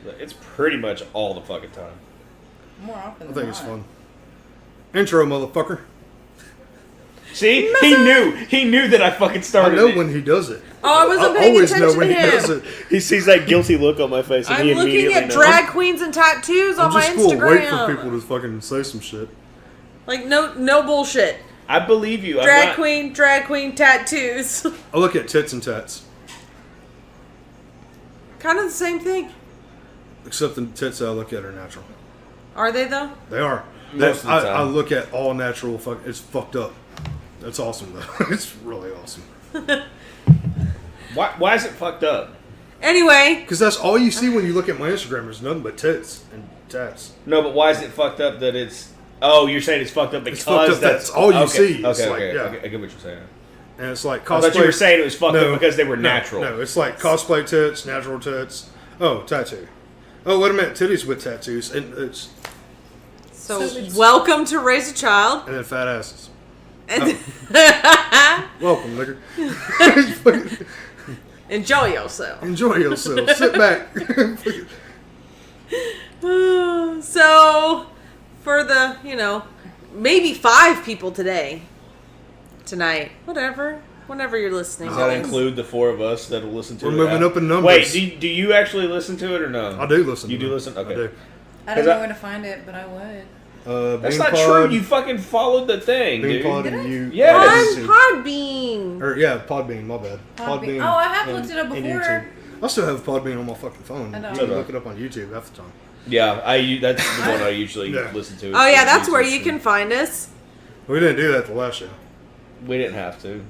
It's pretty much all the fucking time. More often I than think not. it's fun. Intro, motherfucker. See? He knew that I fucking I started know it. when he does it. Oh, I wasn't paying always attention know when to he him. does it. He sees that guilty look on my face and I'm he looking immediately at knows. drag queens and tattoos on I'm my just cool. Instagram. Wait for people to fucking say some shit. Like, no bullshit. I believe you. Drag queen, tattoos. I look at tits and tats. Kind of the same thing. Except the tits I look at are natural. Are they, though? They are. Most of the time. I look at all natural. It's fucked up. That's awesome, though. It's really awesome. Why is it fucked up? Anyway. Because that's all you see when you look at my Instagram. There's nothing but tits and tats. No, but why is it fucked up that it's... Oh, you're saying it's fucked up because It's fucked up, that's all you see. It's Okay, like, okay. yeah. I get what you're saying. And it's like cosplay. I thought you were saying it was fucked up because they were natural. No, it's like cosplay tits, natural tits. Oh, tattoo. Oh, wait a minute. Titties with tattoos. And it's... So welcome to Raise a Child. And then fat asses. And Welcome, nigga. enjoy yourself. Enjoy yourself. Sit back. So, for the, maybe 5 people tonight, whenever you're listening. Does that include the 4 of us that'll listen to it? We're moving up in numbers. Wait, do you actually listen to it or no? I do listen. You do listen? Okay. I do. I don't know where to find it, but I would. That's not true. You fucking followed the thing, dude. Pod and you. Yes. Podbean. Or yeah, Podbean. My bad. Podbean. Oh, I have looked it up before. YouTube. I still have Podbean on my fucking phone. I know. You can look it up on YouTube half the time. Yeah, that's the one I usually listen to. Oh yeah, that's where you can find us. We didn't do that the last show. We didn't have to.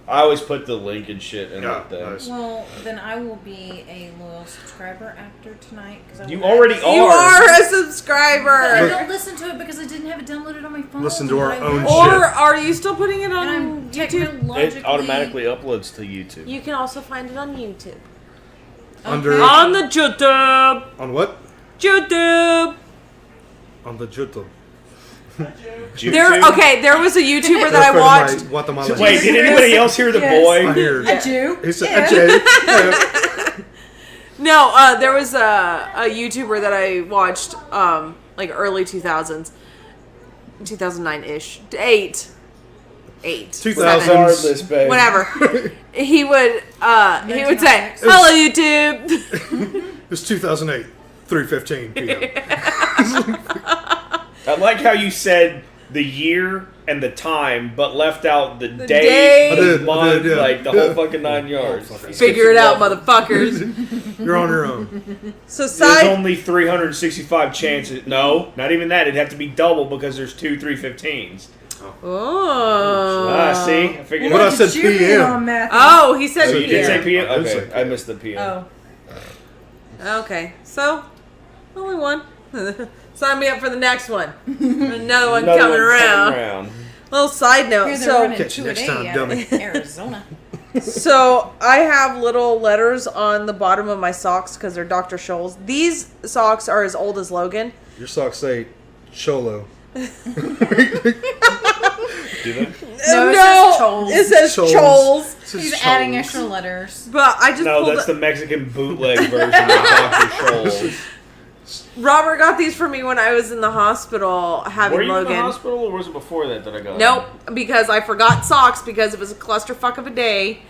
I always put the link and shit in that thing. Nice. Well, then I will be a loyal subscriber after tonight. You already are. You are a subscriber. I don't listen to it because I didn't have it downloaded on my phone. Listen to our own shit. Or are you still putting it on And YouTube? It automatically uploads to YouTube. You can also find it on YouTube. Under On the YouTube. on what? YouTube. On the YouTube. There was a YouTuber that I watched. Wait, did anybody else hear the boy? I hear. A Jew. He said a Jew. No, there was a YouTuber that I watched, like early 2000s, 2009-ish, 8, 2000s, seven, whatever. He would say, "Hello, YouTube." It was 2008, 3:15 p.m. I like how you said the year and the time, but left out the day, day. the month, like the whole fucking 9 yards. Figure it out, motherfuckers. You're on your own. So There's only 365 chances. No, not even that. It'd have to be double because there's 2 315s. Oh. See? I figured But out. I said PM. Oh, he said So you did say PM. PM? I did say Okay, PM. I missed the PM. Oh. Okay, so only one. Sign me up for the next one. Another one Another coming one around. Little side note. Here they're So, running Catch you next 2 a day time, out of dummy. Arizona. so I have little letters on the bottom of my socks because they're Dr. Scholl's. These socks are as old as Logan. Your socks say Cholo. Do they? No, it says Scholl's. Scholl's. He's adding extra letters. But I just No, pulled that's the Mexican bootleg version of Dr. Scholl's. Robert got these for me when I was in the hospital having Were you Logan. in the hospital, or was it before that I got Nope, because I forgot socks because it was a clusterfuck of a day,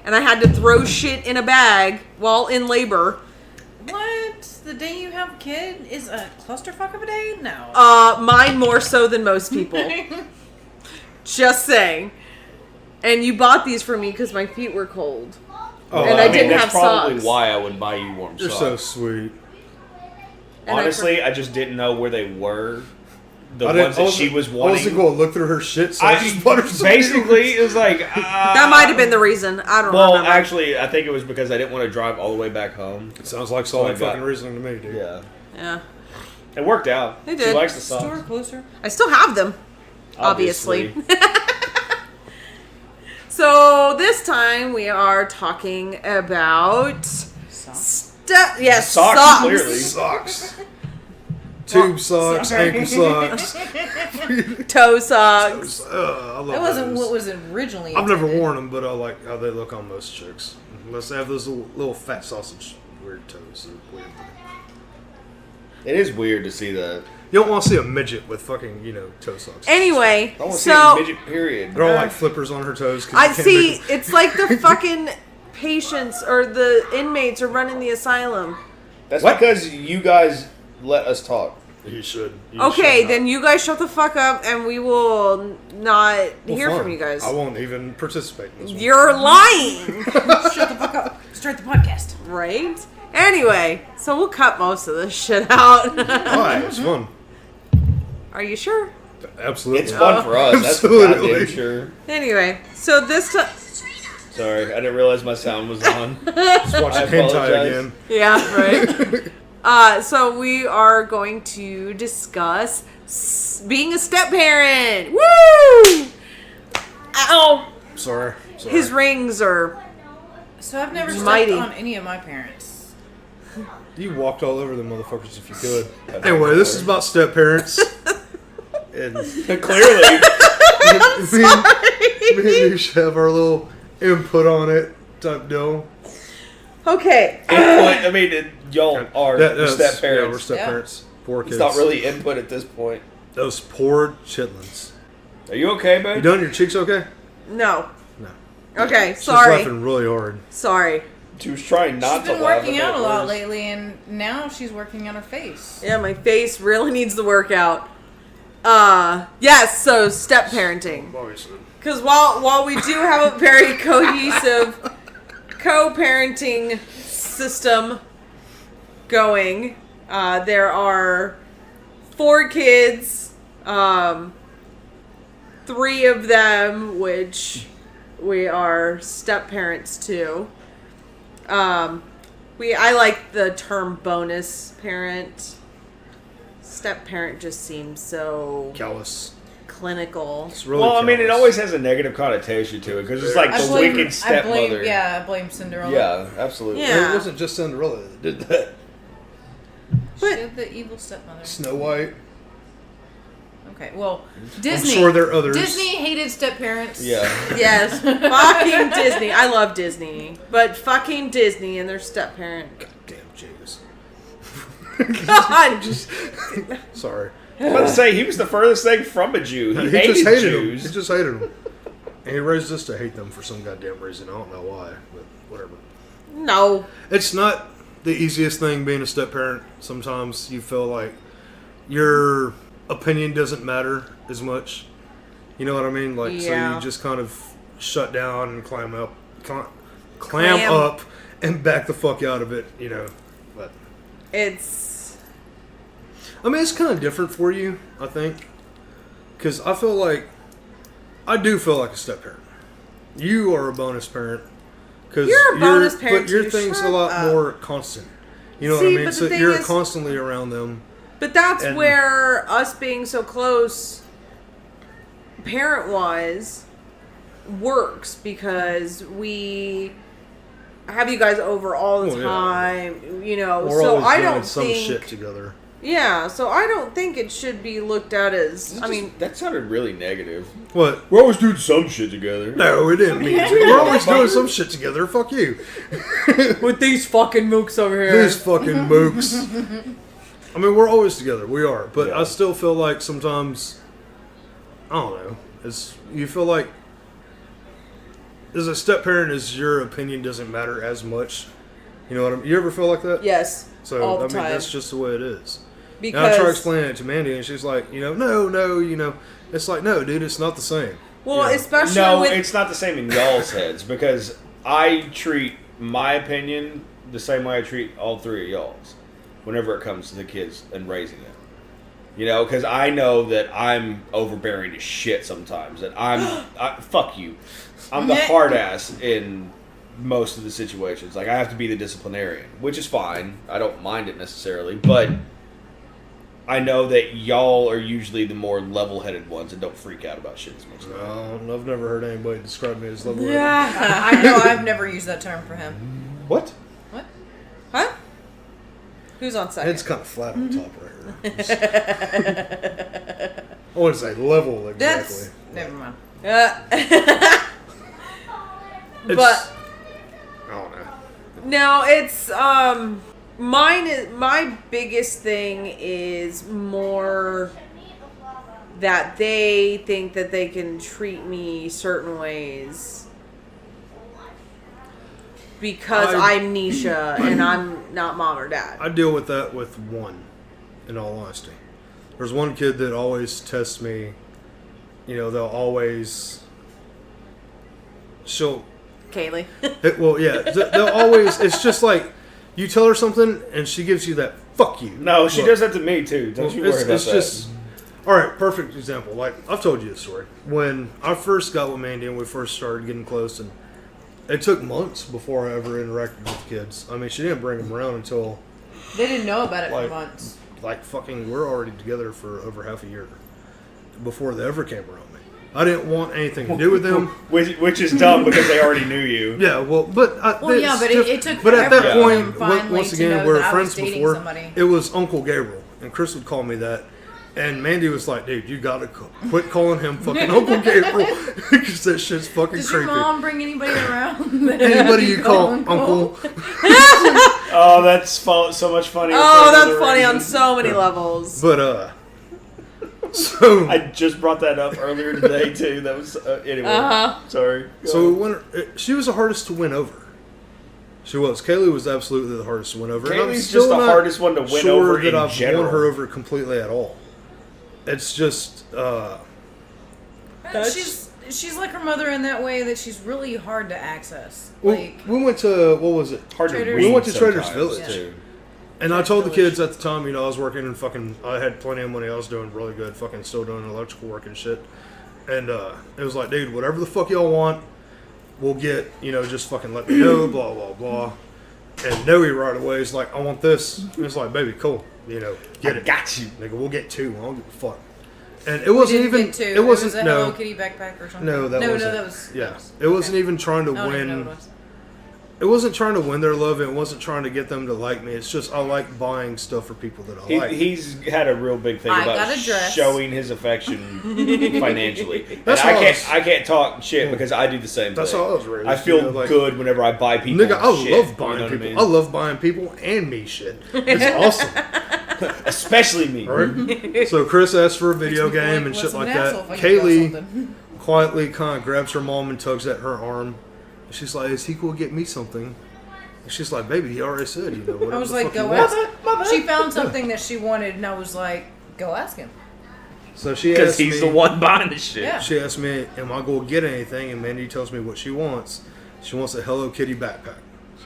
and I had to throw shit in a bag while in labor. What? The day you have a kid is a clusterfuck of a day? No. Mine more so than most people. Just saying. And you bought these for me because my feet were cold. Oh, And I didn't that's have probably socks. why I would buy you warm You're socks. so sweet. And Honestly, I just didn't know where they were. The I ones that she was I wanting. wasn't going to look through her shit, so I just bought her some basically, it was like... That might have been the reason. I don't Well, remember. actually, I think it was because I didn't want to drive all the way back home. It sounds like So I solid got- fucking reasoning to me, dude. Yeah. Yeah. It worked out. It She did. likes the socks. Store closer. I still have them. Obviously. So this time we are talking about yes, Socks, clearly. Socks. Tube socks, ankle socks. toe socks. I love That wasn't those. what was originally I've never intended. worn them, but I like how they look on most chicks. Unless they have those little fat sausage weird toes. They're weird. It is weird to see that. You don't want to see a midget with fucking, toe socks. Anyway, I want to see a midget, period. They're all like flippers on her toes. 'Cause I you can't see. make them- It's like the fucking patients or the inmates are running the asylum. That's What? because you guys let us talk. You should. You Okay, should then not. you guys shut the fuck up, and we will not Well, hear fine. from you guys. I won't even participate in this one. You're lying, Shut the fuck up. Start the podcast. right? Anyway, so we'll cut most of this shit out. Why? It's fun. Are you sure? Absolutely. It's fun for us. That's for Absolutely. goddamn sure. Anyway, so this time, Sorry, I didn't realize my sound was on. Just watching I hentai apologize. again. yeah, right. So we are going to discuss being a step parent. Woo! Ow! Sorry. His rings are. So I've never Mighty. stepped on any of my parents. You walked all over them motherfuckers if you could. Anyway, this is about step parents. And Clearly. me and you should have our little input on it type deal. Okay. Input, I mean, y'all are That's- step Yeah, parents. we're step Yeah. parents. Poor kids. It's not really input at this point. Those poor chitlins. Are you okay, You babe? done? Your cheeks okay? No. No. Okay, She's sorry. laughing really hard. Sorry. She was trying not She's to been laugh, working but out it a lot was- lately, and now she's working on her face. Yeah, my face really needs the workout. Yes, so step parenting. Obviously. Because while we do have a very cohesive co-parenting system going, there are 4 kids, 3 of them which we are step parents to. I like the term bonus parent. Step parent just seems so Callous. clinical. It's really Well, I mean, it callous. always has a negative connotation to it because it's like the wicked stepmother. I blame Cinderella. Yeah, absolutely. Yeah. It wasn't just Cinderella that did that. She's the evil stepmother. Snow White. Okay, well, Disney. I'm sure there are others. Disney hated step parents. Yeah. Yes, fucking Disney. I love Disney, but fucking Disney and their step parent. Damn Jews. God, Sorry. I was about to say, he was the furthest thing from a Jew. He, hated just hated Jews. them. He just hated them. And he raised us to hate them for some goddamn reason. I don't know why, but whatever. no. It's not the easiest thing being a step parent. Sometimes you feel like your opinion doesn't matter as much. You know what I mean? Like, Yeah. so you just kind of shut down and clam up and back the fuck out of it, But It's I mean, it's kind of different for you, I think, because I do feel like a step parent. You are a bonus parent because You're a bonus parent but your too. thing's Shut a lot up. more constant. You know See, what I mean? but the So thing you're is- constantly around them. but that's And- where us being so close, parent wise, works because we have you guys over all the Well, yeah. time. We're So always I doing don't some think. shit together. Yeah, so I don't think it should be looked at as. I mean, that sounded really negative. What? We're always doing some shit together. No, we didn't mean to. We're always doing some shit together. Fuck you. with these fucking mooks over here. These fucking mooks. I mean, we're always together. We are. But Yeah. I still feel like sometimes, I don't know, you feel like as a step parent, your opinion doesn't matter as much. You know what I mean? You ever feel like that? Yes. So, all the I mean, time. that's just the way it is. Because And I try explaining it to Mandy, and she's like, no, it's like, no, dude, it's not the same. well, Yeah. especially No, with it's not the same in y'all's heads because I treat my opinion the same way I treat all 3 of y'all's whenever it comes to the kids and raising them. Because I know that I'm overbearing as shit sometimes. That fuck you. I'm the hard ass in most of the situations. Like, I have to be the disciplinarian, which is fine. I don't mind it necessarily, but I know that y'all are usually the more level-headed ones and don't freak out about shit as much. I've never heard anybody describe me as level. yeah. I know I've never used that term for him. What? What? Huh? Who's on second? It's kind of flat on top right here. I wouldn't say level exactly. That's never mind. It's- but I don't know. no, it's my biggest thing is more that they think that they can treat me certain ways because I'm Nisha and I'm not mom or dad. I deal with that with one, in all honesty. There's one kid that always tests me. You know, they'll always... Kaylee. They'll always... It's just like, you tell her something, and she gives you that, fuck you. No, she does that to me, too. Don't you worry about that. Alright, perfect example. Like, I've told you this story. When I first got with Mandy and we first started getting close, and it took months before I ever interacted with kids. I mean, she didn't bring them around until... They didn't know about it for months. Like, fucking, we're already together for over half a year before they ever came around me. I didn't want anything to do with them. Which is dumb because they already knew you. Yeah, well, but... it took But at that forever point, once again, we were friends before. Somebody. It was Uncle Gabriel, and Chris would call me that. And Mandy was like, dude, you gotta quit calling him fucking Uncle Gabriel because that shit's fucking Does creepy. your mom bring anybody around? Anybody you call Uncle. Oh, that's so much funnier. Oh, that's funny on so many levels. But, so... I just brought that up earlier today, too. That was... anyway, sorry. So she was the hardest to win over. She was. Kaylee was absolutely the hardest to win over. Kaylee's just the hardest one to win over that in I've general. won her over completely at all. It's just... She's like her mother in that way that she's really hard to access. we went to... What was it? Hard to Trader's- read We went to Trader's sometimes, Village. too. And I told the kids at the time, you know, I was working and fucking... I had plenty of money. I was doing really good. Fucking still doing electrical work and shit. And it was like, dude, whatever the fuck y'all want, we'll get. You know, just fucking let me know, blah, blah, blah. And Noe right away is like, I want this. And it's like, baby, cool. You know, get it. Got you. Nigga, we'll get two. I don't give a fuck. And it wasn't even. It wasn't. It was a Hello Kitty backpack or something. No, that wasn't. that was. Yeah, it wasn't even trying to I don't even know win. what it was. It wasn't trying to win their love. It wasn't trying to get them to like me. It's just I like buying stuff for people that I like. He's had a real big thing I about got a dress. showing his affection financially. That's And how I can't talk shit because I do the same That's thing. how I was raised. I feel you know, like, good whenever I buy people Nigga, I shit, love buying you know what people. I mean? I love buying people and me shit. It's awesome. Especially me. All right. So Chris asked for a video game and shit like that. Kaylee quietly kind of grabs her mom and tugs at her arm. She's like, "Is he cool? Get me something." And she's like, "Baby, he already said, you know." Whatever I was the like, fuck you go want." ask. She found something that she wanted, and I was like, go ask him. So she Because asked he's me, the one buying the shit. Yeah. She asked me, "Am I going to get anything?" And Mandy tells me what she wants. She wants a Hello Kitty backpack.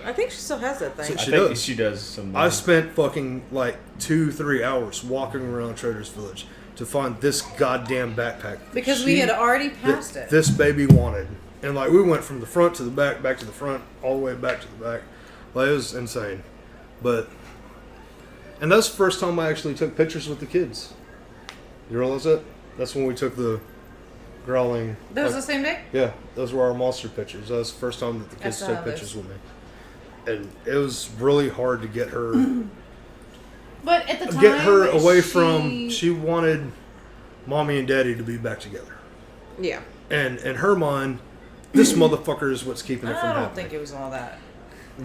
I think she still has that thing. So I think she does some. I spent fucking like 2-3 hours walking around Trader's Village to find this goddamn backpack. Because we had already passed it. This baby wanted. And like we went from the front to the back to the front, all the way back to the back. Like it was insane. And that's the first time I actually took pictures with the kids. You realize that? That's when we took the growling. That was the same day? Yeah, those were our monster pictures. That was the first time that the kids I saw took those. pictures with me. And it was really hard to get her But at the time, away from. She wanted mommy and daddy to be back together. Yeah. And in her mind, this motherfucker is what's keeping it from I don't happening. think it was all that.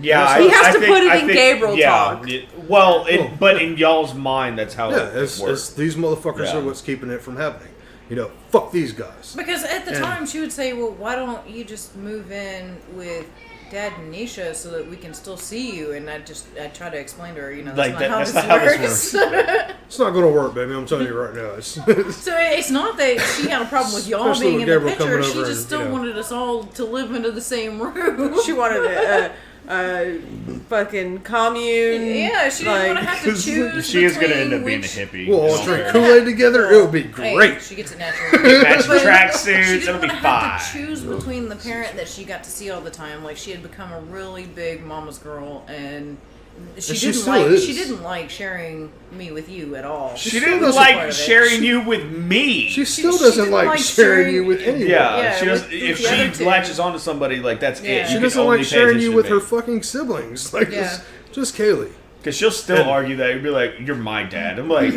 Yeah, He has to put it in Gabriel talk. Well, but in y'all's mind, that's how Yeah, it it's works. these motherfuckers Yeah. are what's keeping it from happening. You know, fuck these guys. Because at the And- time, she would say, well, why don't you just move in with Dad and Nisha so that we can still see you? And I try to explain to her, you know, that's Like not how that's this not how works. this works. It's not going to work, baby. I'm telling you right now. It's, So it's not that she had a problem with y'all Especially being with in the Gabriel picture. coming She over just and, still you know. wanted us all to live into the same room. She wanted a fucking commune. Yeah, she didn't want to have to 'cause choose. She is going to between end up being a which- hippie. we'll all Don't drink worry. Kool-Aid together. It would be Hey, great. she gets it naturally. Matching But she tracksuits. didn't It'll want be to have fine. to choose between the parent that she got to see all the time. Like she had become a really big mama's girl, and she And she didn't still like. is. She didn't like sharing me with you at all. She still didn't doesn't like part of it. sharing you with me. She still she doesn't didn't like like sharing you sharing- with anyone. Yeah, Yeah, she with does, the if other she two. latches onto somebody, like that's Yeah. it. She You doesn't can only like pay sharing attention you to with me. her fucking siblings. Like, Yeah. just Kaylee. Because she'll still And- argue that. You'd be like, you're my dad. I'm like,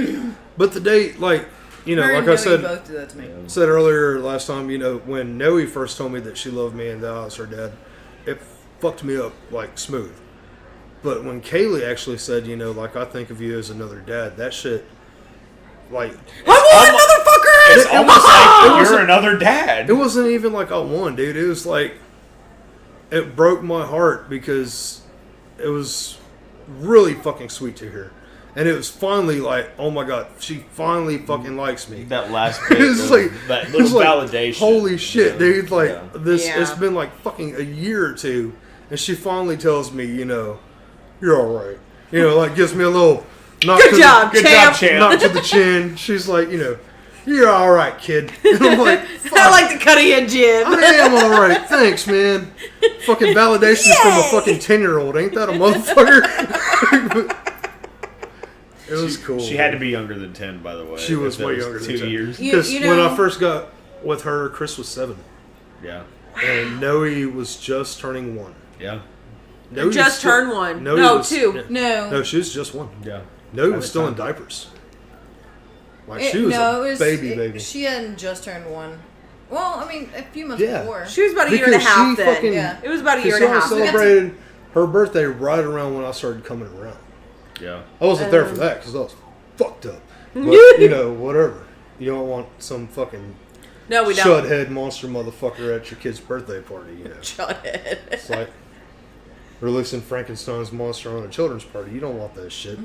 But the day, like, you know, Her like and I Noe said, both do that to me. said earlier last time, you know, when Noe first told me that she loved me and that I was her dad, it fucked me up like smooth. But when Kaylee actually said, you know, like, I think of you as another dad, that shit, like... It's almost like you're another dad. It wasn't even like I won, dude. It was like... It broke my heart because it was really fucking sweet to hear. And it was finally like, oh my god, she finally fucking likes me. That last bit It's like, that little validation. Holy shit, dude. Like, this, Yeah. it's been like fucking a year or two. And she finally tells me, you know, you're alright. You know, like, gives me a little knock Good job, champ. knock to the chin. She's like, you know, you're alright, kid. And I'm like, I like the cutting edge jib. I am alright. Thanks, man. Fucking validation from a fucking 10-year-old. Ain't that a motherfucker? It was cool. She had to be younger than 10, by the way. She was If way it younger than 2 10. years. Because You when know- I first got with her, Chris was 7. Yeah. And Noe was just turning 1. Yeah. Noe was Just still- turned 1. Noe No, was- 2. yeah. No. No, she was just 1. Yeah. Noe By was the still in time. diapers. Like, she was baby. She hadn't just turned 1. Well, I mean, a few months Yeah. before. She was about a year and a Because half she then. fucking- Yeah. It was about a year and Because a I half. celebrated her birthday right around when I started coming around. Yeah. I wasn't there for that because I was fucked up. But, you know, whatever. You don't want some fucking No, we don't. shudhead monster motherfucker at your kid's birthday party, you know. Shut it. It's like releasing Frankenstein's monster on a children's party. You don't want that shit.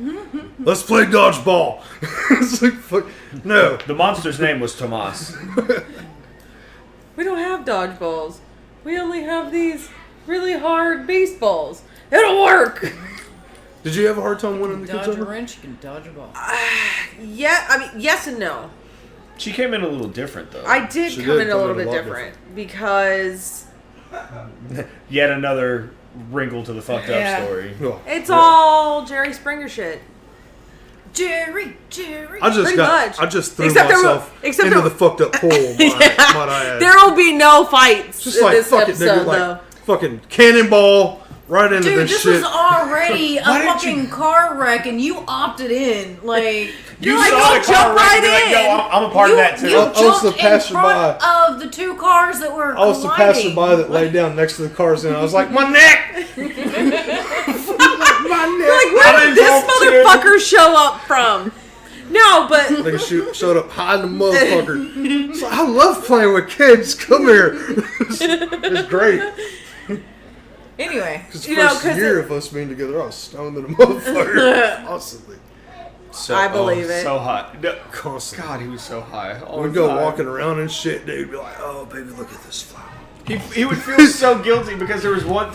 Let's play dodgeball. It's like, fuck. No. The monster's name was Tomas. We don't have dodgeballs. We only have these really hard baseballs. It'll work. Did you have a hard time winning the kids Dodge a over? wrench, you can dodge a ball. Yeah, I mean, yes and no. She came in a little different, though. I did She come did in a come little in a bit lot different because Yet another wrinkle to the fucked up Yeah. story. Oh, it's yeah. all Jerry Springer shit. Jerry. I just pretty got. much. I just threw Except there myself were- except into there- the fucked up pool. Might I add. There will be no fights Just in like this fucking episode, nigga, like though. fucking cannonball right into Dude, this this shit. was already a Why didn't fucking car wreck, and you opted in. Like, You like, saw "I'll the car jump wreck, right you're like, in." yo, I'm a part of that too. You I was the jumped in passerby. front of the two cars that were I was the colliding. passerby that laid down next to the cars, and I was like, my neck. My neck. Like, where did this motherfucker show up from? No, but Nigga showed up hiding the motherfucker. So I love playing with kids. Come here. It's great. Anyway, Because You the know, first 'cause year of us being together, I was stoned in a motherfucker. Constantly. So, I believe it. So hot. No, Constantly. God, he was so high. all We'd the go time. walking around and shit, dude. Be like, oh, baby, look at this flower. He would feel so guilty because there was one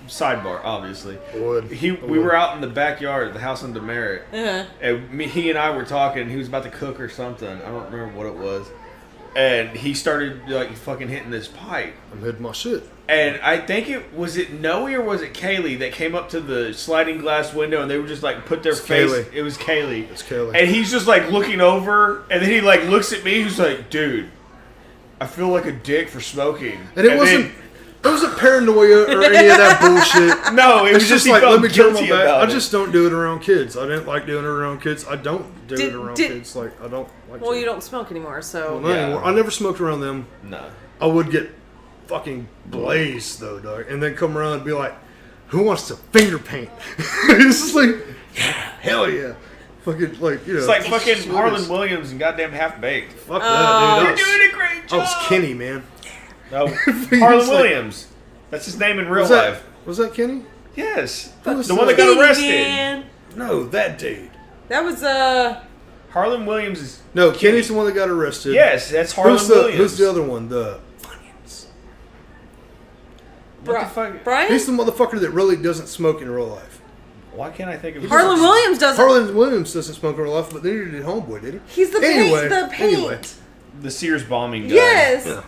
sidebar, obviously. Would. We were out in the backyard, the house in Demerit, Uh-huh. and he and I were talking. He was about to cook or something. I don't remember what it was. And he started like fucking hitting this pipe. I'm hitting my shit. And I think it was Noe or was it Kaylee that came up to the sliding glass window and they were just like put their It's face. Kaylee. It was Kaylee. It's Kaylee. And he's just like looking over, and then he like looks at me. He's like, "Dude, I feel like a dick for smoking." And it wasn't paranoia or any of that bullshit. No, it was It's just just like, he felt let me turn my guilty back. about I it. just don't do it around kids. I didn't like doing it around kids. I don't do it Did- around did- kids. Like, I don't like Well, to. you don't smoke anymore, so. Well, not Yeah. anymore. I never smoked around them. No. I would get fucking blazed, though, dog. And then come around and be like, who wants to finger paint? It's just like, hell yeah. Fucking, like, you know. It's like fucking sweet Harlan as- Williams and goddamn Half Baked. Fuck Oh. that, You're dude. doing a great I job. was Kenny, man. No, He's Harlan like- Williams. That's his name in real Was that, life. was that Kenny? Yes, Who was the one that got Kenny, arrested. man. No, that dude. That was Harlan Williams is. No, Kenny's the one that got arrested. Yes, that's Harlan Who's the, Williams. who's the other one? The Funyuns. What the fuck? Brian. He's the motherfucker that really doesn't smoke in real life. Why can't I think of his Harlan name? Williams doesn't. Harlan Williams doesn't smoke in real life, but neither did Homeboy, did he? He's the Anyway, paint. The paint. anyway. The Sears bombing guy. Yes. Yeah.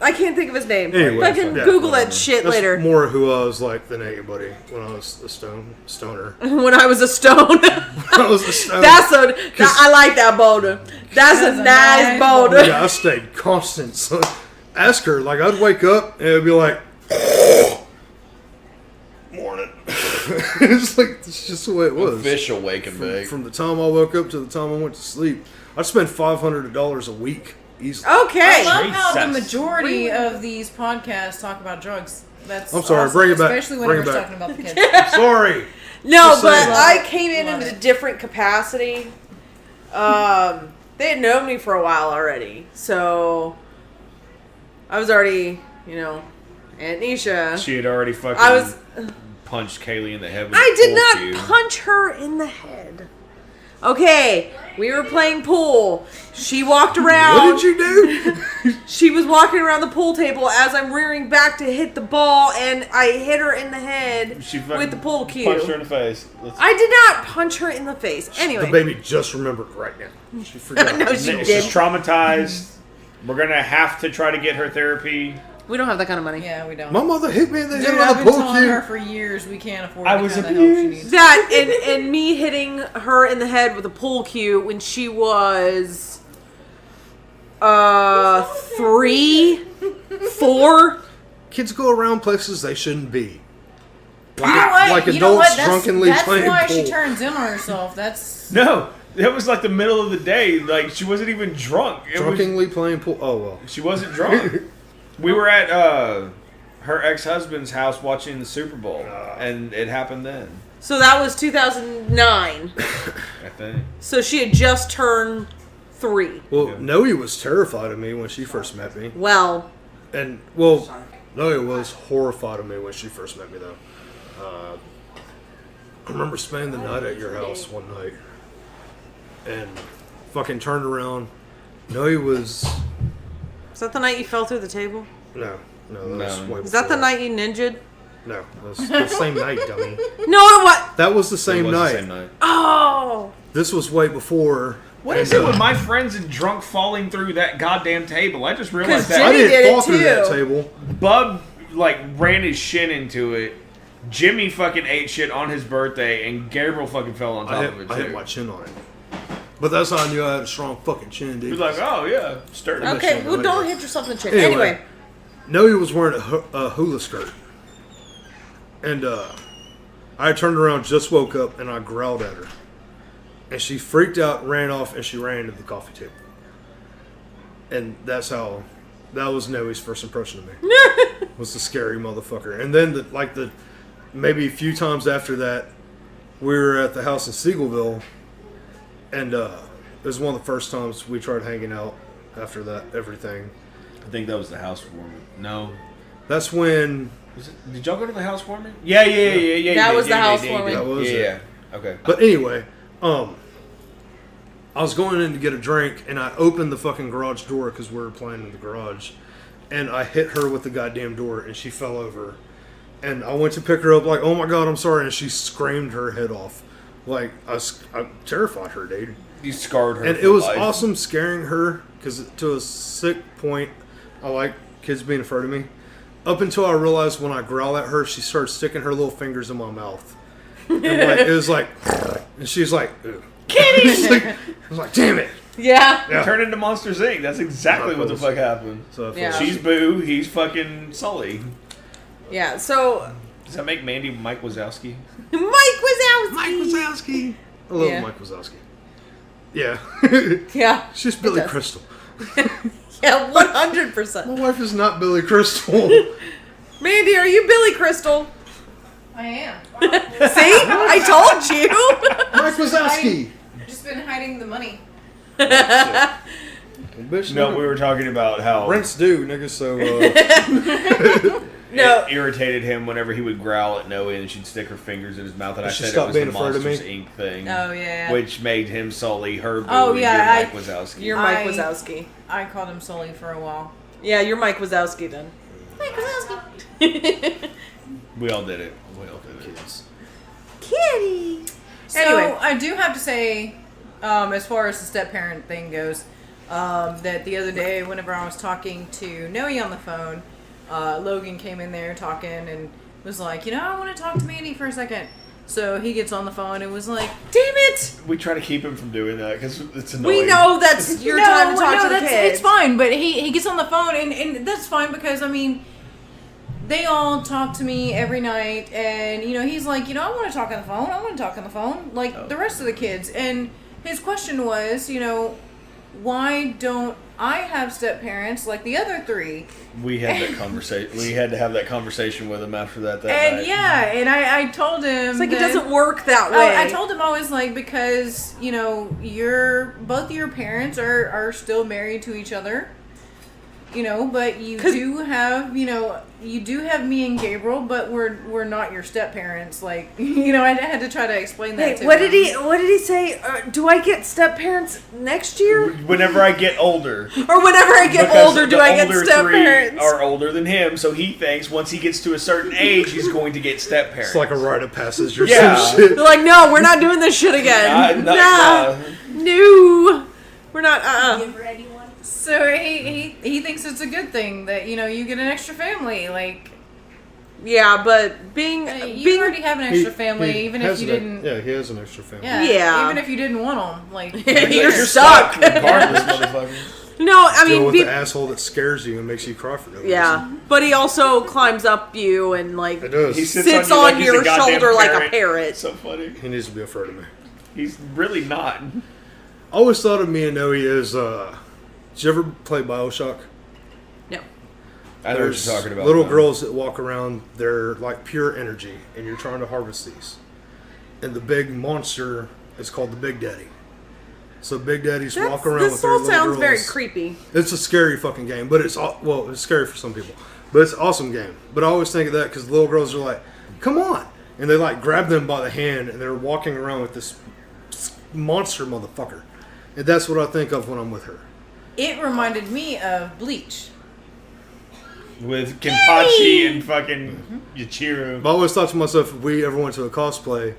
I can't think of his name. Anyway, I can yeah, Google whatever. that shit That's later. more who I was like than anybody when I was a stoner. When I was a stone. I was a stoner. I like that boulder. That's a nice boulder. Yeah, I stayed constant. So ask her, like, I'd wake up and it'd be like, morning. It's like, it's just the way it was. Official wake and bake. From the time I woke up to the time I went to sleep, I'd spend $500 a week easily. Okay. I love how the Jesus. majority of these podcasts talk about drugs. That's I'm sorry, awesome, bring it back. Especially when Bring we're it back. talking about the kids. Sorry. No, Just but saying. I came in Love a it. different capacity. They had known me for a while already, so I was already, Aunt Nisha. She had already fucking I was. punched Kaylee in the head with I a did pool not cue. punch her in the head. Okay, we were playing pool. She walked around. What did you do? She was walking around the pool table as I'm rearing back to hit the ball, and I hit her in the head She fucking with the pool cue. punched her in the face. I did not punch her in the face. Anyway, The baby just remembered right now. She forgot. No, she She's did. traumatized. We're gonna have to try to get her therapy. We don't have that kind of money. Yeah, we don't. My mother hit me in the head Dude, with I've a been pool telling her cue. for years we can't afford I the was kind of help she abused. needs. That and me hitting her in the head with a pool cue when she was 3, 4. Kids go around places they shouldn't be. You know what? Like You know adults what? That's, drunkenly that's playing why pool. she turns in on herself. That's No, it was like the middle of the day. Like she wasn't even drunk. It was, Drunkenly playing pool. Oh well. she wasn't drunk. We were at her ex-husband's house watching the Super Bowl, and it happened then. So that was 2009. I think. So she had just turned 3. Well, Yeah. Noe was terrified of me when she first met me, Well, and well, Noe was horrified of me when she first met me though. I remember spending the night at your house one night, and fucking turned around. Noe was is that the night you fell through the table? no, that was No. way Is that the before. night you ninja'd? No, that was the same night, dummy. No, it was. That was the It same was night. the same night. Oh. This was way before. What is it with my friends and drunk falling through that goddamn table? I just realized 'Cause that. I Jimmy didn't did it fall through that too. table. Bub ran his shin into it. Jimmy fucking ate shit on his birthday, and Gabriel fucking fell on top I of it hit too. my chin on it. But that's how I knew I had a strong fucking chin, dude. He was like, "Oh yeah, sturdy." Okay. Okay, shit well, on don't it. hit yourself in the chin. Anyway. Anyway. Noe was wearing a hula skirt. And I turned around, just woke up, and I growled at her. And she freaked out, ran off, and she ran into the coffee table. And that was Noe's first impression of me. Was the scary motherfucker. And then, maybe a few times after that, we were at the house in Siegelville. And it was one of the first times we tried hanging out after that, everything. I think that was the housewarming. No, That's when... did y'all go to the housewarming? Yeah. That was the housewarming. That was it. Yeah. Okay. But anyway, I was going in to get a drink, and I opened the fucking garage door because we were playing in the garage, and I hit her with the goddamn door, and she fell over. And I went to pick her up, like, oh my god, I'm sorry, and she screamed her head off. Like, I terrified her, dude. You scarred her. And for it was life. awesome scaring her, because to a sick point, I like kids being afraid of me. Up until I realized when I growl at her, she started sticking her little fingers in my mouth. And it was like, and she's like, ugh. Kitty! I was like, damn it. Yeah. Yeah. Turn into Monsters Inc. That's exactly what the Knuckles. fuck happened. So I feel Yeah. like- She's Boo. He's fucking Sully. Yeah, so Does that make Mandy Mike Wazowski? Mike Wazowski. Mike Wazowski. I love Yeah. Mike Wazowski. Yeah. Yeah. She's Billy does. Crystal. Yeah, 100%. My wife is not Billy Crystal. Mandy, are you Billy Crystal? I am. See? I told you. Mike Wazowski. I've just been hiding the money. Bitch, No, nigga. we were talking about how Rents due, nigga, so, No. it irritated him whenever he would growl at Noe and she'd stick her fingers in his mouth, and I She said it stopped was the being afraid of me? Monsters Inc. thing. Oh, yeah. Which made him Sully, her Boo, Oh, and yeah, you're Mike Wazowski. You're Mike I- Wazowski. I called him Sully for a while. Yeah, you're Mike Wazowski then. Mike Wazowski. We all did it. We all did it. Kitty. So Anyway. I do have to say, as far as the step parent thing goes, that the other day, whenever I was talking to Noe on the phone, Logan came in there talking and was like, I want to talk to Mandy for a second. So he gets on the phone and was like, damn it! We try to keep him from doing that because it's annoying. We know that's your time to talk to the kids. It's fine, but he gets on the phone and that's fine because, I mean, they all talk to me every night and, he's like, I want to talk on the phone. I want to talk on the phone like the rest of the kids. And his question was, why don't I have step parents like the other three? We had that conversation. We had to have that conversation with him after that And night. yeah, and I told him It's like, that, it doesn't work that way. I told him, I was like, because, you know, both of your parents are still married to each other, you know, but you do have, you know, you do have me and Gabriel, but we're not your step parents. Like, you know, I had to try to explain that to what him. did he say? Do I get step parents next year? Whenever I get older. Or whenever I get Because older, do the I get older step three parents? are older than him, so he thinks once he gets to a certain age, he's going to get step parents. It's like a rite of passage or Yeah. some shit. They're like, no, we're not doing this shit again. Nah. No, we're not. Give her anyone. So he thinks it's a good thing that, you know, you get an extra family. Like, Yeah, but being you already have an extra family, He even has if you an- didn't. Yeah, he has an extra family. Yeah. Even if you didn't want them, like You're stuck. Regardless, motherfucker. No, I Deal mean, with the asshole that scares you and makes you cry for no reason. yeah, but he also climbs up you and like It does. He sits you on like he's a your goddamn shoulder like a parrot. parrot. It's so funny. He needs to be afraid of me. He's really not. I always thought of me and Noe as, did you ever play Bioshock? No. I know what you're talking about. Little though. girls that walk around, they're like pure energy, and you're trying to harvest these. And the big monster is called the Big Daddy. So Big Daddies walk around with This their all little sounds girls. very creepy. It's a scary fucking game, but it's scary for some people, but it's an awesome game. But I always think of that because little girls are like, "Come on," and they like grab them by the hand, and they're walking around with this monster motherfucker, and that's what I think of when I'm with her. it reminded me of Bleach. With Kenpachi and fucking Yachiru. I always thought to myself, if we ever went to a cosplay,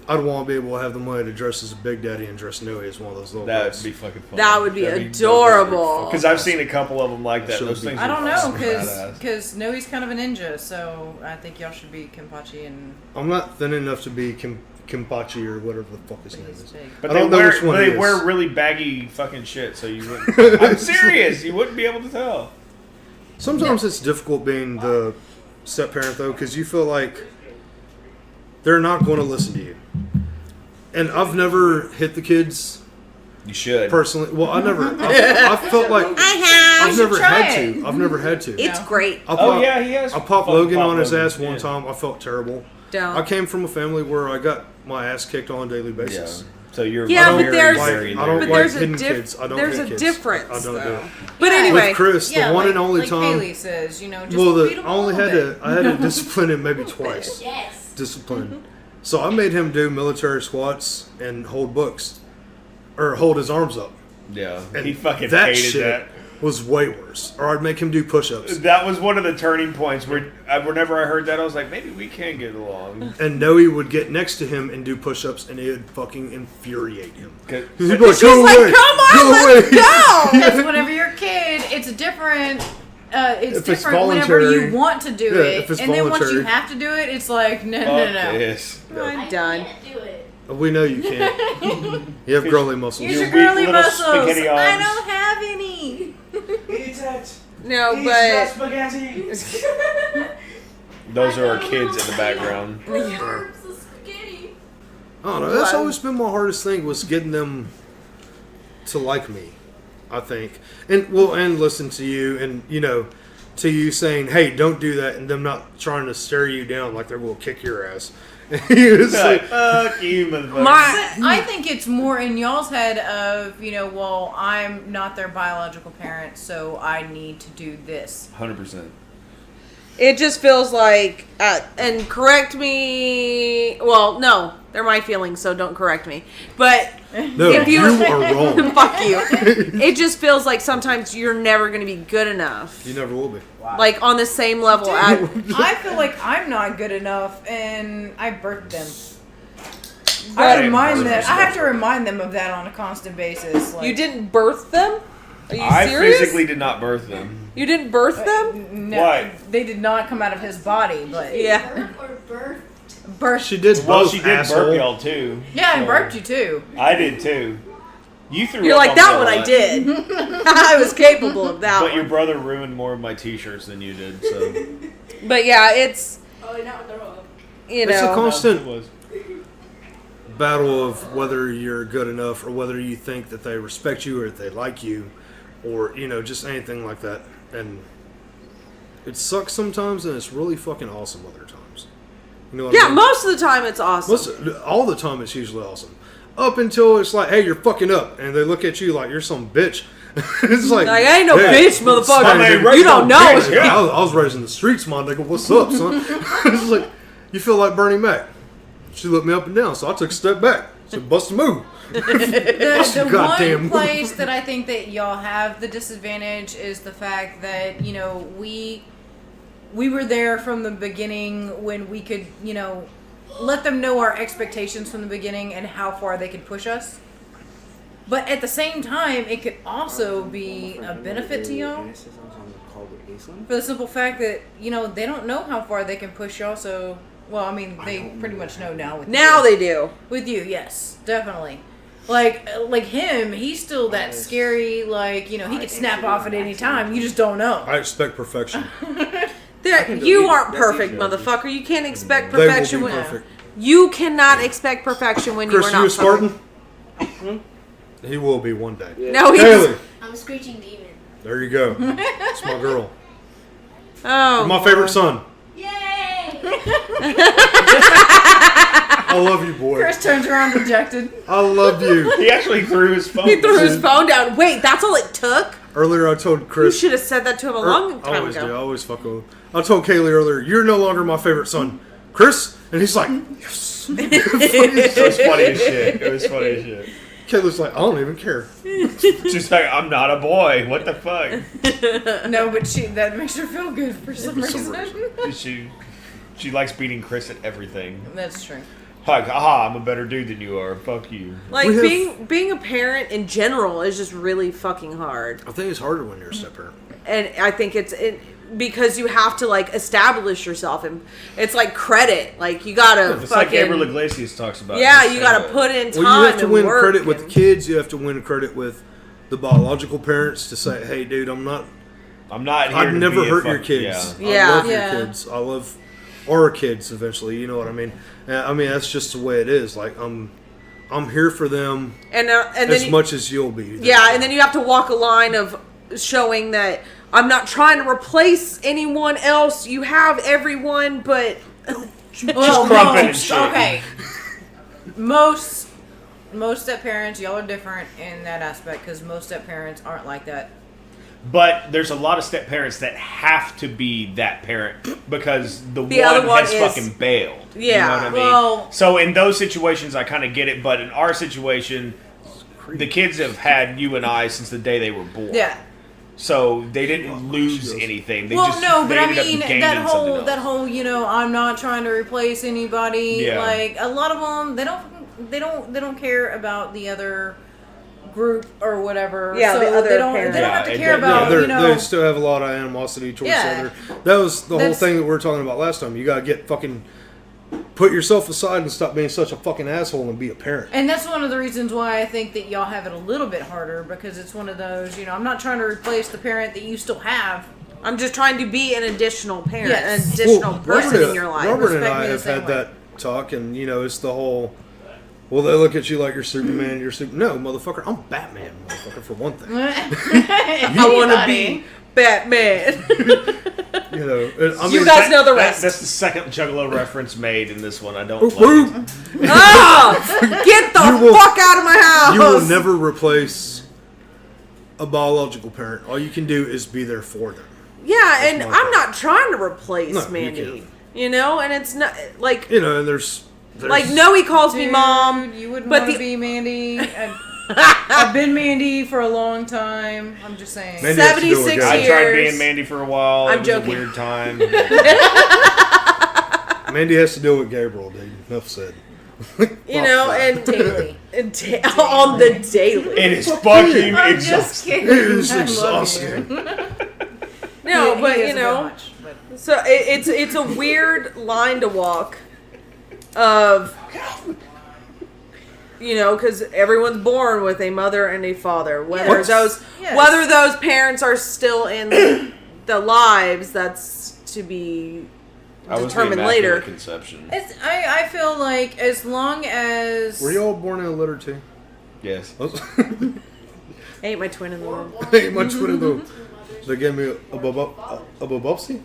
I'd want to be able to have the money to dress as a Big Daddy and dress Noe as one of those little That girls. would be fucking fun. That would be adorable. Because I've seen a couple of them like that. Should Those be. things I don't are know, fucking badass. because Noe's kind of a ninja, so I think y'all should be Kenpachi and I'm not thin enough to be Kimpachi or whatever the fuck his name is. big. But I they don't know wear which one it they is. wear really baggy fucking shit, so you wouldn't. I'm serious. You wouldn't be able to tell. Sometimes it's difficult being the step parent though, because you feel like they're not going to listen to you. And I've never hit the kids You should. personally. Well, I felt like I've never try had it. to. I've never had to. It's great. Oh yeah, he has. I popped fucking Logan popped on his Logan, ass one yeah. time. I felt terrible. Don't. I came from a family where I got my ass kicked on a daily Yeah. basis. So you're Yeah, but very, there's- very I don't But like there's a hidden kids. I don't there's hit a kids. difference, I don't do though. it. But Yeah. anyway, With Chris, the one and only like time. Haley says, you know, just Well, beat 'em I only a had little to. I had to discipline him maybe twice. Yes. Discipline. So I made him do military squats and hold books, or hold his arms up. Yeah, And he fucking that hated shit that. was way worse. Or I'd make him do push-ups. That was one of the turning points where, whenever I heard that, I was like, maybe we can get along. And Noe would get next to him and do push-ups, and it would fucking infuriate him. 'Cause- He'd be like, she's "Go like, away, "Come on, go let's away." go." Because whenever you're a kid, it's a different. It's If it's different whenever voluntary. you want to do Yeah, it, if it's and then once you voluntary. have to do it, it's like no. Fuck this. I'm done. I can't do it. We know you can't. You have girly muscles. Use Your your weak girly little muscles. spaghetti I arms. don't have any. No, but Those are our kids in the background. Herbs of spaghetti. I don't know. That's Well- always been my hardest thing was getting them to like me. I think, and listen to you, and to you saying, "Hey, don't do that," and them not trying to stare you down like they're going to kick your ass. It's Like, like, fuck you, motherfucker. But I think it's more in y'all's head of, well, I'm not their biological parent, so I need to do this. 100%. it just feels like, and correct me. Well, no, they're my feelings, so don't correct me. But no, if you you- are wrong. fuck you. It just feels like sometimes you're never going to be good enough. You never will be. Like on the same level. I feel like I'm not good enough, and I birthed them. But- I have to remind them of that on a constant basis. Like, You didn't birth them? Are you I serious? physically did not birth them. You didn't birth them? No, Why? they did not come out of his body, but Yeah. Birth or birth? birth. She did Well, both, she did asshole. burp y'all too. Yeah, I so- burped you too. I did too. You threw You're up like, on that me a one I lot. did. I was capable of that But your one. brother ruined more of my t-shirts than you did, so. But yeah, it's, Oh, not with the rope. you It's a know. constant It was. battle of whether you're good enough or whether you think that they respect you or they like you or, just anything like that. And it sucks sometimes and it's really fucking awesome other times. You know what I mean? Most of the time it's awesome. All the time it's usually awesome. Up until it's like, hey, you're fucking up. And they look at you like you're some bitch. It's like, I ain't no hey, bitch, motherfucker. man, You don't know. bitch. Yeah, I was raised in the streets, my nigga. What's up, son? It's like, you feel like Bernie Mac. She looked me up and down, so I took a step back. Said, bust a move. The Goddamn one place that I think that y'all have the disadvantage is the fact that, we were there from the beginning when we could, let them know our expectations from the beginning and how far they could push us. But at the same time, it could also be a benefit to y'all for the simple fact that, they don't know how far they can push y'all, so... Well, I mean, they pretty much know now. Now they do. With you, yes, definitely. Like him, he's still that scary. Like, he could snap off at any time. You just don't know. I expect perfection. You aren't perfect, motherfucker. You can't expect They will perfection. be perfect. You cannot expect perfect when you Chris, are you not a Spartan? perfect. He will be one day. No, he's. Haley, I'm a screeching demon. there you go. That's my girl. Oh, My favorite son. Yay! I love you, boy. Chris turns around dejected. I love you. He actually threw his phone. He threw his phone down. Wait, that's all it took? Earlier, I told You Chris. should have said that to him a long I time always ago. do. I always fuck with him. I told Kaylee earlier, you're no longer my favorite son, Chris, and he's like, yes. It was funny as shit. It was funny as shit. Kayla's like, I don't even care. She's like, I'm not a boy. What the fuck? No, but that makes her feel good for some reason. She likes beating Chris at everything. That's true. Like, aha, I'm a better dude than you are. Fuck you. Like, We have- being a parent in general is just really fucking hard. I think it's harder when you're a step parent. And I think it's because you have to, like, establish yourself. And it's like credit. Like, you gotta It's fucking... like Gabriel Iglesias talks about. Yeah, Just you saying gotta that. put in time Well, you have to and win work credit with the and- kids. You have to win credit with the biological parents to say, hey, dude, I'm not here I'd to never be a hurt your fuck- kids. Yeah. I love Yeah. your kids. I love our kids eventually. You know what I mean? And, I mean, that's just the way it is. Like, I'm here for them And then as much as you'll be. Yeah, and then you have to walk a line of showing that I'm not trying to replace anyone else. You have everyone, but Well, crumpet and shit. okay. Most step parents, y'all are different in that aspect because most step parents aren't like that. But there's a lot of step parents that have to be that parent because the other one one has is- fucking bailed. Yeah. You know what I mean? Well- So in those situations, I kind of get it. But in our situation, the kids have had you and I since the day they were born. Yeah. So they didn't lose anything. They Well, just, no, but they I ended up mean gaining that something else. whole, I'm not trying to replace anybody. Yeah. Like a lot of them, they don't care about the other group or whatever. Yeah, so the other they don't parent. have to Yeah, care it- about They still have a lot of animosity towards Yeah. the other. That was the whole That's- thing that we were talking about last time. You gotta get fucking put yourself aside and stop being such a fucking asshole and be a parent. And that's one of the reasons why I think that y'all have it a little bit harder because it's one of those, I'm not trying to replace the parent that you still have. I'm just trying to be an additional parent, Yes. an additional person Robert, in your life. Robert and Respect I me the have same had way. that talk, and it's the whole. Well, they look at you like you're Superman. You're No, motherfucker, I'm Batman, motherfucker. For one thing, I want to be Batman. I guys know the rest. That's the second Juggalo reference made in this one. I don't like Woo! it. Oh, get the You will- fuck out of my house! You will never replace a biological parent. All you can do is be there for them. Yeah, and my I'm thing. not trying to replace No, you Mandy. can't. And it's not like And there's like Noe calls me Dude, mom. You wouldn't but want to the- be Mandy. I've been Mandy for a long time. I'm just saying. Mandy has to do it 76 again. I tried years. being Mandy for a while. I'm It was joking. a weird time. Mandy has to deal with Gabriel, dude. Enough said. And Daily. on the daily. It is fucking I'm just exhausting. kidding. It is I love exhausting. you. No, He but isn't that much, but- so it's a weird line to walk. Of because everyone's born with a mother and a father. Whether Yes. whether those parents are still in the lives, that's to be I was determine the later. Immaculate Conception. I feel like as long as Were you all born in a litter too? Yes. I ain't my twin in the world. Hey, my twin in the. They gave me a babopsy.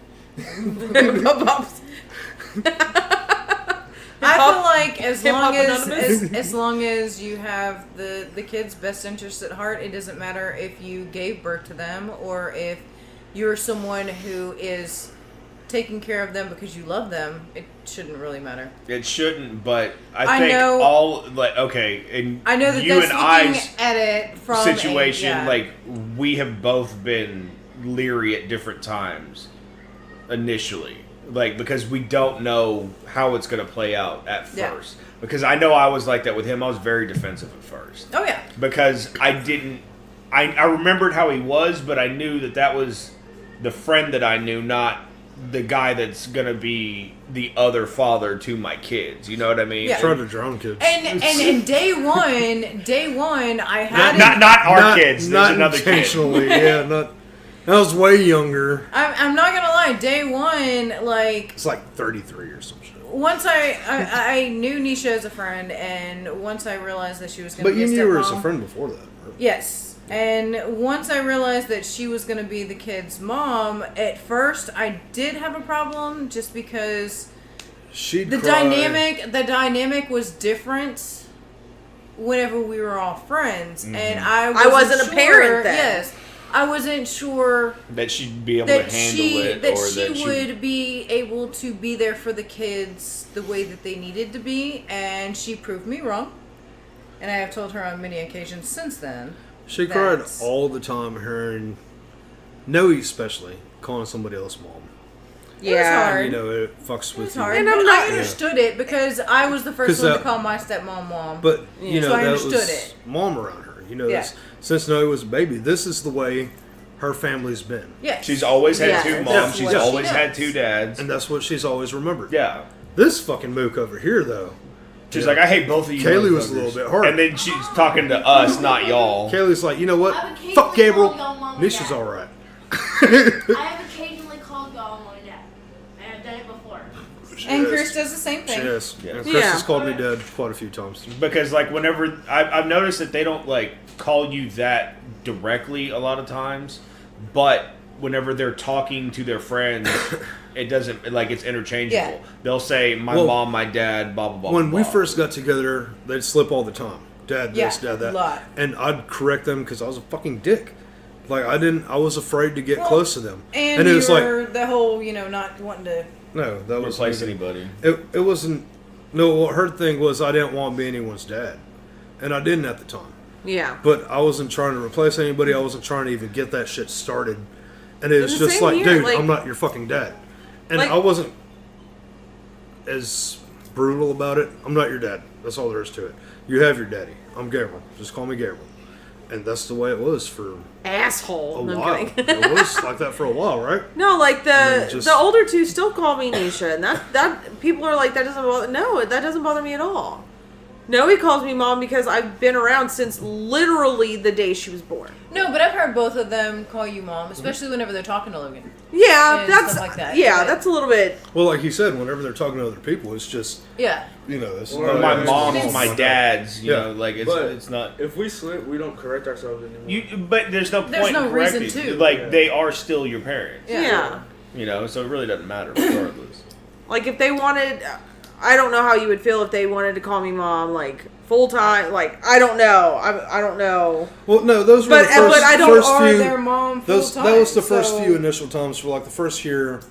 I feel like Hip-Hop as long as you have the kid's best interest at heart, it doesn't matter if you gave birth to them or if you're someone who is taking care of them because you love them. It shouldn't really matter. It shouldn't, but I think know, all like okay, and I know that you that's and looking I's at it from situation, like we have both been leery at different times initially. Like, because we don't know how it's going to play out at first. Yeah. Because I know I was like that with him. I was very defensive at first. Oh, yeah. Because I didn't... I remembered how he was, but I knew that was the friend that I knew, not the guy that's going to be the other father to my kids. You know what I mean? Yeah. Trying to drown kids. And day one, I had... Not our kids. There's Not another kid. intentionally, yeah, not... I was way younger. I'm not going to lie. Day one, like... It's like 33 or some shit. Once I knew Nisha as a friend, and once I realized that she was going to But be you a knew her as a stepmom- friend before that, right? Yes. And once I realized that she was going to be the kid's mom, at first I did have a problem just because She'd the cry. dynamic was different whenever we were all friends. Mm-hmm. And I wasn't a sure, parent then. Yes. I wasn't sure That she'd be able to that handle it. that or she that would be able to be there for the kids the way that they needed to be, and she proved me wrong. And I have told her on many occasions since then. She cried That's- all the time, hearing Noe especially, calling somebody else mom. It was hard. You know, it fucks It with was you. hard, And but I'm not- I understood it because I was the 'Cause first one to that- call my stepmom mom. But, you know, So I that understood was it. mom around her. You know, Yeah. since Noe was a baby, this is the way her family's been. yes. She's always had Yeah. two That's moms. She's what she always had knows. two dads. And that's what she's always remembered. Yeah. This fucking mook over here, though. She's Yeah. like, I hate both of you. Kaylee was a motherfuckers." little bit hard. And then she's talking to us, not y'all. Kaylee's like, you know what? I've occasionally Fuck Gabriel. called y'all mom and Nisha's dad. alright. I have occasionally called y'all mom and dad. I have done it before. And Chris does the same thing. Yes. Yes. And Chris Yeah. has called me dad quite a few times. Because, like, whenever... I've noticed that they don't, like, call you that directly a lot of times. But whenever they're talking to their friends, it doesn't... Like, it's interchangeable. Yeah. They'll say, my Well, mom, my dad, blah, blah, blah, When blah, we blah. first got together, they'd slip all the time. Dad this, Yeah, dad that. a lot. And I'd correct them because I was a fucking dick. Like, I was afraid to get Well, close to them. And it you was like, were the whole, not wanting to... no, that was... Replace anybody. It wasn't... No, what her thing was I didn't want to be anyone's dad. And I didn't at the time. Yeah. But I wasn't trying to replace anybody. I wasn't trying to even get that shit started. And it was the just same like, here, dude, like- I'm not your fucking dad. And Like- I wasn't as brutal about it. I'm not your dad. That's all there is to it. You have your daddy. I'm Gabriel. Just call me Gabriel. And that's the way it was for Asshole. a No, I'm while. kidding. It was like that for a while, right? No, like mean, just- the older two still call me Nisha, and that people are like, that doesn't bother. No, that doesn't bother me at all. No, he calls me mom because I've been around since literally the day she was born. No, but I've heard both of them call you mom, especially whenever they're talking to Logan. Yeah, And that's stuff like that. yeah, But- that's a little bit. Well, like you said, whenever they're talking to other people, it's just, Yeah. it's Or my it's mom's just- my dad's, you Yeah. know, like, But it's not... if we slip, we don't correct ourselves anymore. But there's no There's point no in reason correcting. to. Like, Yeah. they are still your parents. Yeah. You know, so it really doesn't matter regardless. Like if they wanted, I don't know how you would feel if they wanted to call me mom, like full time. Like I don't know. I don't know. Well, no, those were But- the first, but I don't- first Are few... their mom Those, full that was the time, first so- few initial times for like the first year.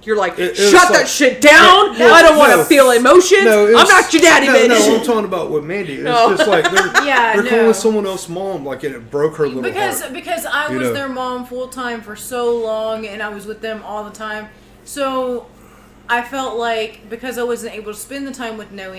You're like, It was shut like- that shit down. No, I don't want to no. feel emotions. No, it I'm was- not your daddy, no, bitch. No, I'm talking about with Mandy. It's No. just like they're, Yeah, they're no. calling someone else mom, like it broke her little Because heart. because I You was know. their mom full time for so long, and I was with them all the time. So I felt like because I wasn't able to spend the time with Noe,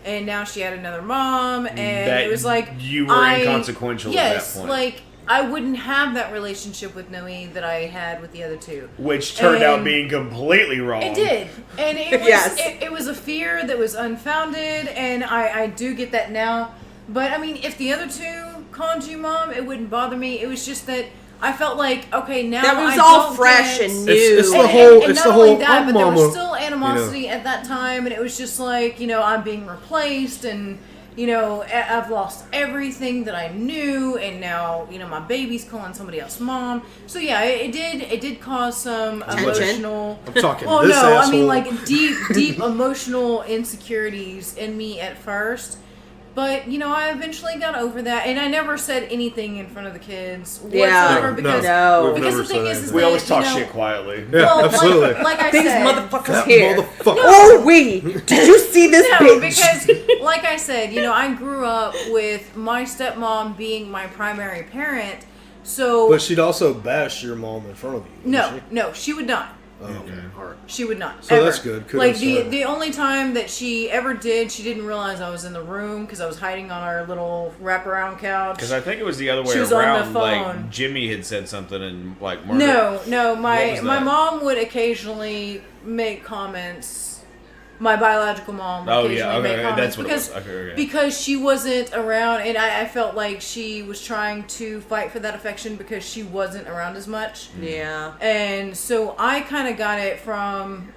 and now she had another mom, and That it was like you were inconsequential at Yes, that point. like I wouldn't have that relationship with Noe that I had with the other two. Which turned out And- being completely wrong. It did, and it was Yes. it was a fear that was unfounded, and I do get that now. But I mean, if the other two called you mom, it wouldn't bother me. It was just that I felt like, okay, now That was I all don't fresh get- and new. It's the and, whole. and It's not the only whole. that, I'm but there mama. was still animosity at that time, and it was just like, I'm being replaced, and I've lost everything that I knew, and now my baby's calling somebody else mom. So yeah, it did cause some emotional. I'm talking. Well, this no, asshole. I mean like deep emotional insecurities in me at first. But, I eventually got over that, and I never said anything in front of the kids whatsoever because No. because Never the thing said is anything. We that, always talk shit quietly. Yeah, well, absolutely. Like I These said, motherfuckers That here. motherfucker. Oh, did you see this no, bitch? because like I said, I grew up with my stepmom being my primary parent, so But she'd also bash your mom in front of you. no, she would not. Oh, okay. All right. She would not. So ever. that's good. Kudos Like to her. the only time that she ever did, she didn't realize I was in the room because I was hiding on our little wraparound couch. Because I think it was the other way She was on the around. Like phone. Jimmy had said something, and like Margaret. No, What my was my that? mom would occasionally make comments. My biological mom would Oh, occasionally yeah, okay, make comments that's what it was. Okay. because she wasn't around, and I felt like she was trying to fight for that affection because she wasn't around as much. Yeah. And so I kind of got it from,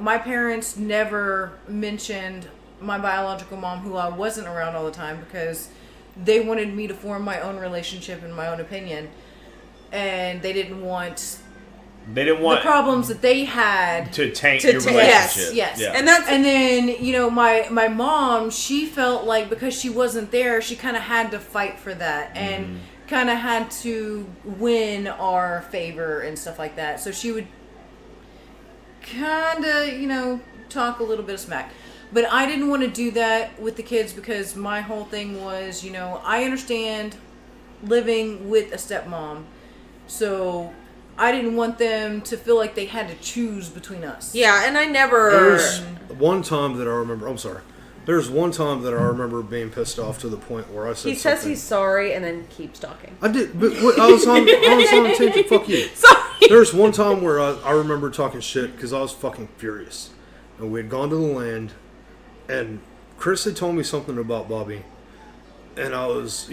my parents never mentioned my biological mom, who I wasn't around all the time, because they wanted me to form my own relationship and my own opinion. And they didn't want the problems that they had to taint To your taint- relationship. Yes. Yeah. And then, my mom, she felt like because she wasn't there, she kind of had to fight for that and kind of had to win our favor and stuff like that. So she would kind of, talk a little bit of smack. But I didn't want to do that with the kids because my whole thing was, I understand living with a stepmom. So I didn't want them to feel like they had to choose between us. Yeah, and I never. There's one time that I remember. I'm sorry. There's one time that I remember being pissed off to the point where I said He says something. he's sorry and then keeps talking. I did, but I was on a tangent. Fuck you. Sorry. There's one time where I remember talking shit because I was fucking furious, and we had gone to the land, and Chris had told me something about Bobby, and I was, I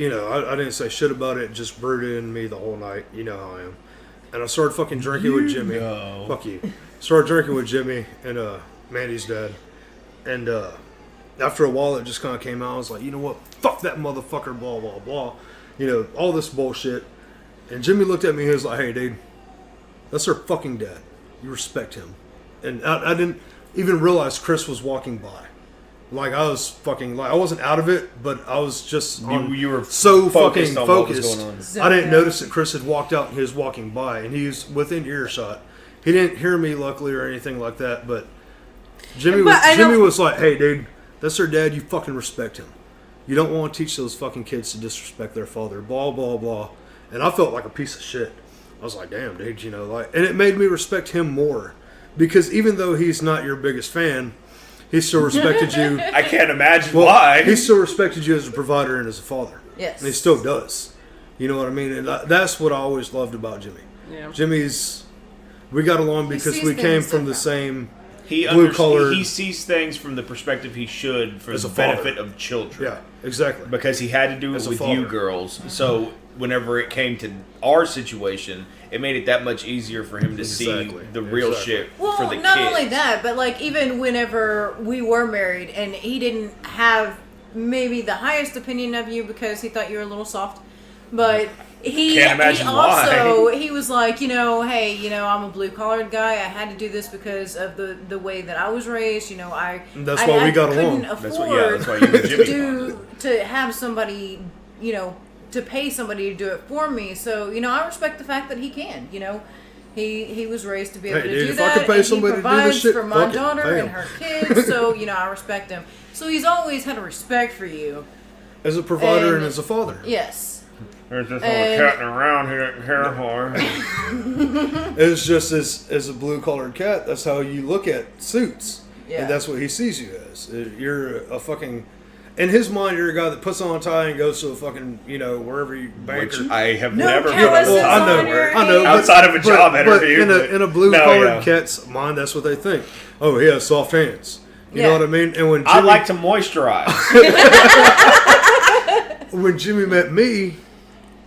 didn't say shit about it. It just brooded in me the whole night. You know how I am. And I started fucking drinking with Jimmy. Fuck you. Started drinking with Jimmy and Mandy's dad. And after a while, it just kind of came out. I was like, you know what? Fuck that motherfucker, blah, blah, blah. All this bullshit. And Jimmy looked at me and he was like, hey, dude, that's her fucking dad. You respect him. And I didn't even realize Chris was walking by. Like, I was fucking, I wasn't out of it, but I was just You were so focused fucking on what was focused. going on. I didn't notice that Chris had walked out and he was walking by, and he was within earshot. He didn't hear me, luckily, or anything like that. But Jimmy was like, "Hey, dude, that's their dad. You fucking respect him. You don't want to teach those fucking kids to disrespect their father." Blah blah blah. And I felt like a piece of shit. I was like, "Damn, dude, and it made me respect him more because even though he's not your biggest fan, he still respected you. I can't imagine why. He still respected you as a provider and as a father. Yes. And he still does. You know what I mean? And that's what I always loved about Jimmy. Yeah. We got along because sees we came things from the different. same He blue-collared- He sees things from the perspective he should for As the a father. benefit of children. Yeah, exactly. Because he had to do it As a with father. you girls. So whenever it came to our situation, it made it that much easier for him to see Exactly. the real Exactly. shit Well, for the not kids. only that, but like even whenever we were married and he didn't have maybe the highest opinion of you because he thought you were a little soft, but he Can't imagine also why. he was like, hey, I'm a blue collared guy. I had to do this because of the way that I was raised. I That's why we got couldn't along. afford That's why you and Jimmy to have somebody, to pay somebody to do it for me. So, I respect the fact that he can, He was raised to be able Hey, to dude, do if I that, could pay and somebody he to do this provides shit, for my fuck it, daughter pay and him. her kids. So, I respect him. So he's always had a respect for you. As a provider and And- as a father. Yes. There's this And- little cat around he doesn't care for. It's just as a blue collared cat, that's how you look at suits. Yeah. And that's what he sees you as. You're a fucking... In his mind, you're a guy that puts on a tie and goes to a fucking, wherever you bank. Which I have No never calluses put Well, I know, on your I know. Outside of a job interview, But in a blue collared No, yeah. cat's mind, that's what they think. Oh, he has soft hands. You know Yeah. what I mean? And when I Jimmy, like to moisturize. when Jimmy met me,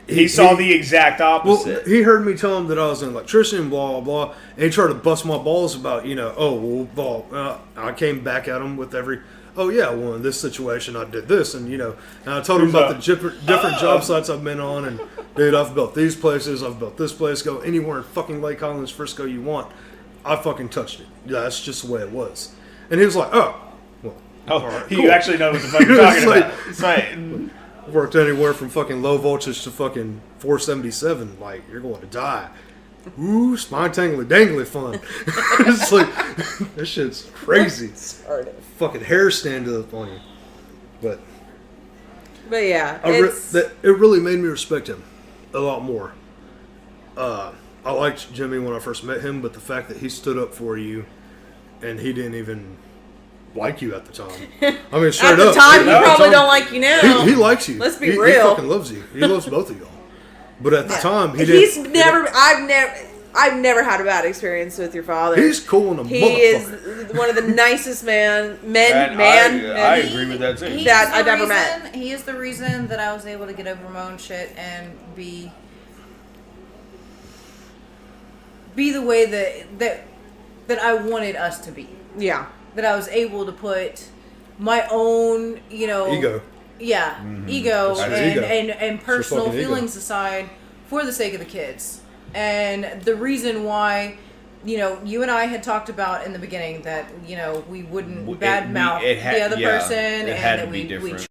He saw the exact opposite. Well, he heard me tell him that I was an electrician, and blah, blah, blah. And he tried to bust my balls about, I came back at him with oh, yeah, well, in this situation, I did this. And, and I told him about the different job sites I've been on. And, dude, I've built these places. I've built this place. Go anywhere in fucking Lake Collins, Frisco you want. I fucking touched it. Yeah, that's just the way it was. And he was like, oh, well. Oh, right, you cool. actually know what the fuck you're talking about. It's like, worked anywhere from fucking low voltage to fucking 477. Like, you're going to die. Ooh, spine tangly dangly fun. It's like, that shit's crazy. Fucking hair stand up on you. But yeah, it really made me respect him a lot more. I liked Jimmy when I first met him, but the fact that he stood up for you and he didn't even like you at the time. I mean, straight at the up. time, he probably don't like you now. He likes you. Let's be He real. fucking loves you. He loves both of y'all. But at the time, I've never had a bad experience with your father. He's cool and a He motherfucker. is one of the nicest men I agree with that too. He that is the I've ever reason- met. He is the reason that I was able to get over my own shit and be the way that I wanted us to be. Yeah. That I was able to put my own, Ego. Yeah, ego That's and, ego. and personal fucking ego. feelings aside for the sake of the kids. And the reason why, you and I had talked about in the beginning that, we wouldn't badmouth the other person it had and to that be we different.